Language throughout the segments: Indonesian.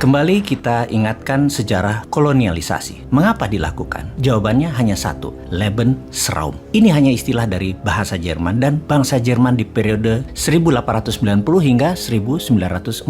Kembali kita ingatkan sejarah kolonialisasi. Mengapa dilakukan? Jawabannya hanya satu, Lebensraum. Ini hanya istilah dari bahasa Jerman dan bangsa Jerman di periode 1890 hingga 1940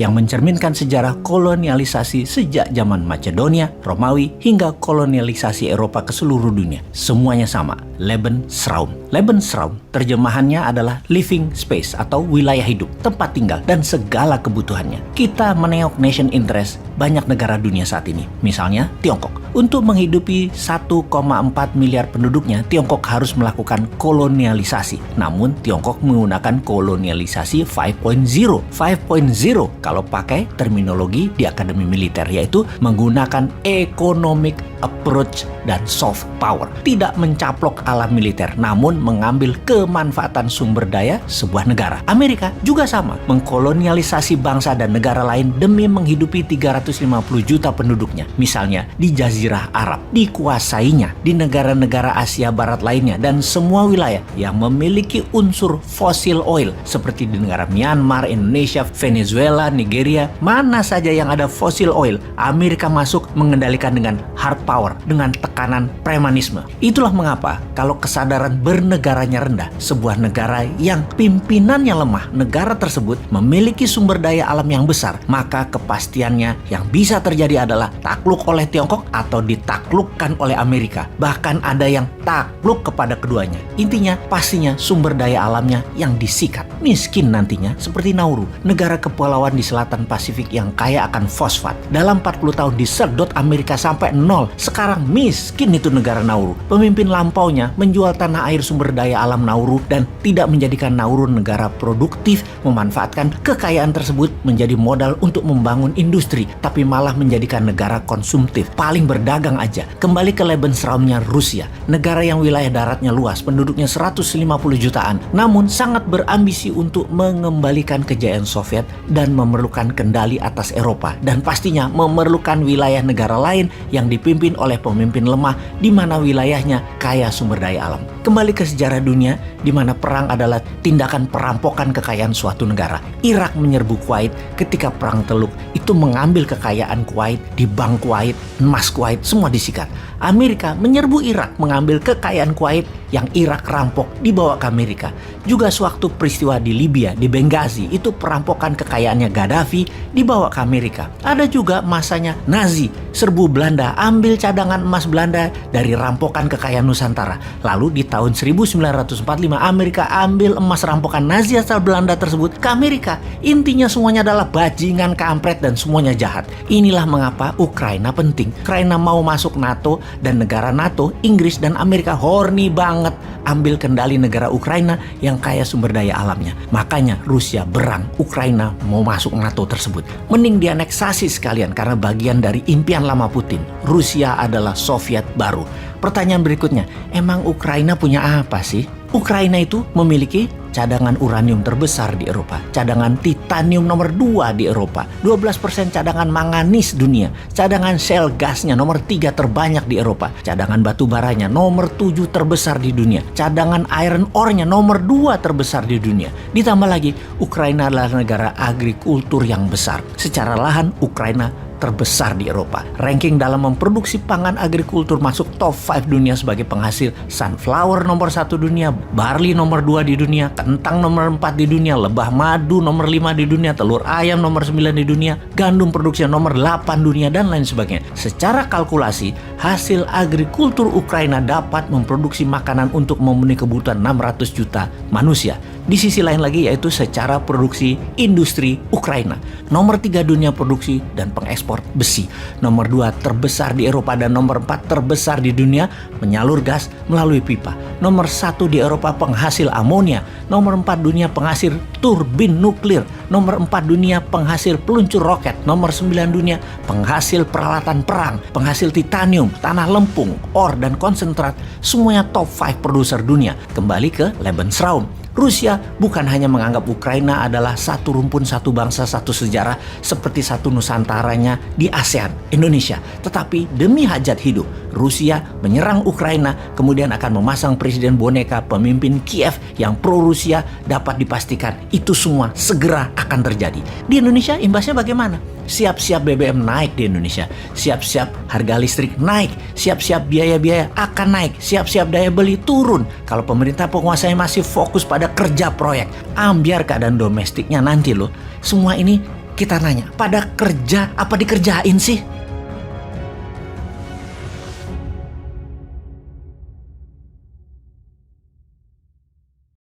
yang mencerminkan sejarah kolonialisasi sejak zaman Macedonia, Romawi, hingga kolonialisasi Eropa ke seluruh dunia. Semuanya sama, Lebensraum. Lebensraum terjemahannya adalah living space atau wilayah hidup, tempat tinggal, dan segala kebutuhannya. Kita meneok nation interest banyak negara dunia saat ini. Misalnya Tiongkok. Untuk menghidupi 1,4 miliar penduduknya, Tiongkok harus melakukan kolonialisasi. Namun Tiongkok menggunakan kolonialisasi 5.0. 5.0 kalau pakai terminologi di Akademi Militer, yaitu menggunakan economic approach dan soft power. Tidak mencaplok ala militer, namun mengambil kemanfaatan sumber daya sebuah negara. Amerika juga sama, mengkolonialisasi bangsa dan negara lain demi menghidupi 350 juta penduduknya. Misalnya di Jazirah Arab, dikuasainya di negara-negara Asia Barat lainnya dan semua wilayah yang memiliki unsur fosil oil seperti di negara Myanmar, Indonesia, Venezuela, Nigeria, mana saja yang ada fosil oil, Amerika masuk mengendalikan dengan hard power, dengan tekanan premanisme. Itulah mengapa kalau kesadaran bernegaranya rendah, sebuah negara yang pimpinannya lemah, negara tersebut memiliki sumber daya alam yang besar, maka kepastiannya yang bisa terjadi adalah takluk oleh Tiongkok atau ditaklukkan oleh Amerika. Bahkan ada yang takluk kepada keduanya. Intinya pastinya sumber daya alamnya yang disikat. Miskin nantinya seperti Nauru, negara kepulauan di selatan Pasifik yang kaya akan fosfat. Dalam 40 tahun disedot Amerika sampai nol. Sekarang miskin itu negara Nauru. Pemimpin lampaunya menjual tanah air sumber daya alam Nauru dan tidak menjadikan Nauru negara produktif, memanfaatkan kekayaan tersebut menjadi modal untuk membangun industri, tapi malah menjadikan negara konsumtif, paling berdagang aja. Kembali ke Lebensraumnya Rusia, negara yang wilayah daratnya luas, penduduknya 150 jutaan, namun sangat berambisi untuk mengembalikan kejayaan Soviet dan memerlukan kendali atas Eropa, dan pastinya memerlukan wilayah negara lain yang dipimpin oleh pemimpin lemah di mana wilayahnya kaya sumber daya alam. Kembali ke sejarah dunia di mana perang adalah tindakan perampokan kekayaan suatu negara. Irak menyerbu Kuwait ketika perang Teluk, itu mengambil kekayaan Kuwait, di bank Kuwait, emas Kuwait, semua disikat. Amerika menyerbu Irak, mengambil kekayaan Kuwait yang Irak rampok, dibawa ke Amerika. Juga sewaktu peristiwa di Libya, di Benghazi, itu perampokan kekayaannya Gaddafi dibawa ke Amerika. Ada juga masanya Nazi, serbu Belanda, ambil cadangan emas Belanda dari rampokan kekayaan Nusantara. Lalu di tahun 1945 Amerika ambil emas rampokan Nazi asal Belanda tersebut ke Amerika. Intinya semuanya adalah bajingan, kampret, dan semuanya jahat. Inilah mengapa Ukraina penting. Ukraina mau masuk NATO dan negara NATO, Inggris dan Amerika horny banget ambil kendali negara Ukraina yang kaya sumber daya alamnya. Makanya Rusia berang, Ukraina mau masuk NATO tersebut. Mending dianeksasi sekalian karena bagian dari impian lama Putin. Rusia adalah Soviet baru. Pertanyaan berikutnya, emang Ukraina punya apa sih? Ukraina itu memiliki cadangan uranium terbesar di Eropa, cadangan titanium nomor 2 di Eropa, 12% cadangan manganis dunia, cadangan shale gasnya nomor 3 terbanyak di Eropa, cadangan batu baranya nomor 7 terbesar di dunia, cadangan iron ore-nya nomor 2 terbesar di dunia. Ditambah lagi, Ukraina adalah negara agrikultur yang besar. Secara lahan, Ukraina terbesar di Eropa. Ranking dalam memproduksi pangan agrikultur masuk top 5 dunia sebagai penghasil sunflower nomor 1 dunia, barley nomor 2 di dunia, kentang nomor 4 di dunia, lebah madu nomor 5 di dunia, telur ayam nomor 9 di dunia, gandum produksi nomor 8 dunia, dan lain sebagainya. Secara kalkulasi, hasil agrikultur Ukraina dapat memproduksi makanan untuk memenuhi kebutuhan 600 juta manusia. Di sisi lain lagi yaitu secara produksi industri Ukraina. Nomor 3 dunia produksi dan pengekspor besi. Nomor 2 terbesar di Eropa dan nomor 4 terbesar di dunia menyalur gas melalui pipa. Nomor 1 di Eropa penghasil amonia. Nomor 4 dunia penghasil turbin nuklir. Nomor 4 dunia penghasil peluncur roket. Nomor 9 dunia penghasil peralatan perang, penghasil titanium, tanah lempung, ore, dan konsentrat. Semuanya top 5 produser dunia. Kembali ke Lebensraum. Rusia bukan hanya menganggap Ukraina adalah satu rumpun, satu bangsa, satu sejarah seperti satu Nusantaranya di ASEAN, Indonesia. Tetapi demi hajat hidup, Rusia menyerang Ukraina, kemudian akan memasang presiden boneka pemimpin Kiev yang pro-Rusia, dapat dipastikan itu semua segera akan terjadi. Di Indonesia imbasnya bagaimana? Siap-siap BBM naik di Indonesia, siap-siap harga listrik naik, siap-siap biaya-biaya akan naik, siap-siap daya beli turun. Kalau pemerintah penguasanya masih fokus pada kerja proyek, ambiar keadaan domestiknya nanti loh. Semua ini kita nanya, pada kerja apa dikerjain sih?